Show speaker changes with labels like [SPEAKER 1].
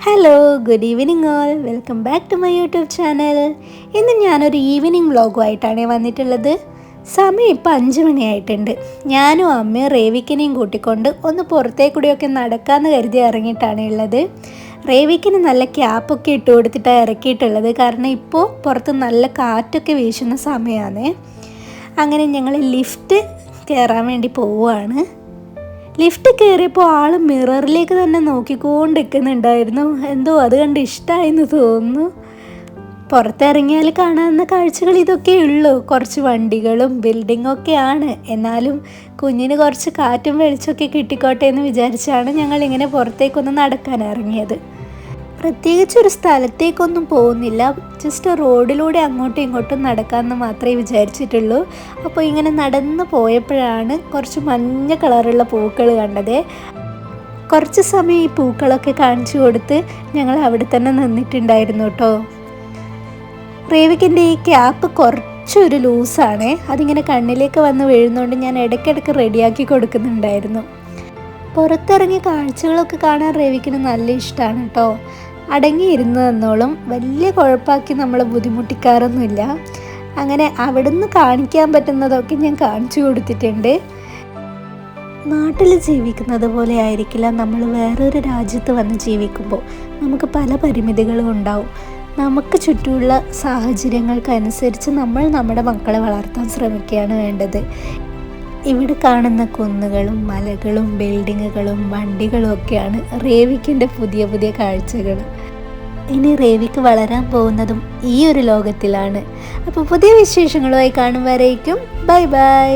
[SPEAKER 1] Hello, good evening all. Welcome back to my YouTube channel. ഇന്ന് ഞാനൊരു evening വ്ളോഗുമായിട്ടാണ് വന്നിട്ടുള്ളത്. സമയം ഇപ്പോൾ 5 മണിയായിട്ടുണ്ട്. ഞാനും അമ്മയും റേവിക്കിനെയും കൂട്ടിക്കൊണ്ട് ഒന്ന് പുറത്തേക്കൂടിയൊക്കെ നടക്കാമെന്ന് കരുതി ഇറങ്ങിയിട്ടാണ് ഉള്ളത്. റേവിക്കിന് നല്ല ക്യാപ്പൊക്കെ ഇട്ട് കൊടുത്തിട്ടാണ് ഇറക്കിയിട്ടുള്ളത്. കാരണം ഇപ്പോൾ പുറത്ത് നല്ല കാറ്റൊക്കെ വീശുന്ന സമയമാണ്. അങ്ങനെ ഞങ്ങൾ ലിഫ്റ്റ് കയറാൻ വേണ്ടി പോവുകയാണ്. ലിഫ്റ്റ് കയറിയപ്പോൾ ആൾ മിററിലേക്ക് തന്നെ നോക്കിക്കൊണ്ടിരിക്കുന്നുണ്ടായിരുന്നു. എന്തോ അത് കണ്ട് ഇഷ്ടമായെന്ന് തോന്നുന്നു. പുറത്തിറങ്ങിയാൽ കാണാവുന്ന കാഴ്ചകൾ ഇതൊക്കെ ഉള്ളൂ. കുറച്ച് വണ്ടികളും ബിൽഡിങ്ങൊക്കെയാണ്. എന്നാലും കുഞ്ഞിന് കുറച്ച് കാറ്റും വെളിച്ചമൊക്കെ കിട്ടിക്കോട്ടെ എന്ന് വിചാരിച്ചാണ് ഞങ്ങളിങ്ങനെ പുറത്തേക്കൊന്ന് നടക്കാൻ ഇറങ്ങിയത്. പ്രത്യേകിച്ചൊരു സ്ഥലത്തേക്കൊന്നും പോകുന്നില്ല, ജസ്റ്റ് റോഡിലൂടെ അങ്ങോട്ടും ഇങ്ങോട്ടും നടക്കാമെന്ന് മാത്രമേ വിചാരിച്ചിട്ടുള്ളൂ. അപ്പോൾ ഇങ്ങനെ നടന്ന് പോയപ്പോഴാണ് കുറച്ച് മഞ്ഞ കളറുള്ള പൂക്കൾ കണ്ടത്. കുറച്ച് സമയം ഈ പൂക്കളൊക്കെ കാണിച്ചു കൊടുത്ത് ഞങ്ങൾ അവിടെ തന്നെ നിന്നിട്ടുണ്ടായിരുന്നു കേട്ടോ. റേവിക്കിൻ്റെ ഈ ക്യാപ്പ് കുറച്ചൊരു ലൂസാണ്, അതിങ്ങനെ കണ്ണിലേക്ക് വന്ന് വീഴുന്നതുകൊണ്ട് ഞാൻ ഇടയ്ക്കിടയ്ക്ക് റെഡിയാക്കി കൊടുക്കുന്നുണ്ടായിരുന്നു. പുറത്തിറങ്ങിയ കാഴ്ചകളൊക്കെ കാണാൻ റേവിക്കിന് നല്ല ഇഷ്ടമാണ് കേട്ടോ. അടങ്ങിയിരുന്ന് തന്നോളും, വലിയ കുഴപ്പമാക്കി നമ്മളെ ബുദ്ധിമുട്ടിക്കാറൊന്നുമില്ല. അങ്ങനെ അവിടുന്ന് കാണിക്കാൻ പറ്റുന്നതൊക്കെ ഞാൻ കാണിച്ചു കൊടുത്തിട്ടുണ്ട്. നാട്ടിൽ ജീവിക്കുന്നത് പോലെ ആയിരിക്കില്ല നമ്മൾ വേറൊരു രാജ്യത്ത് വന്ന് ജീവിക്കുമ്പോൾ. നമുക്ക് പല പരിമിതികളും ഉണ്ടാവും. നമുക്ക് ചുറ്റുമുള്ള സാഹചര്യങ്ങൾക്കനുസരിച്ച് നമ്മൾ നമ്മുടെ മക്കളെ വളർത്താൻ ശ്രമിക്കുകയാണ് വേണ്ടത്. ഇവിടെ കാണുന്ന കുന്നുകളും മലകളും ബിൽഡിങ്ങുകളും വണ്ടികളും ഒക്കെയാണ് റേവിക്കിൻ്റെ പുതിയ പുതിയ കാഴ്ചകൾ. ഇനി റേവിക്ക് വളരാൻ പോകുന്നതും ഈ ഒരു ലോകത്തിലാണ്. അപ്പോൾ പുതിയ വിശേഷങ്ങളുമായി കാണും വരേക്കും ബൈ ബൈ.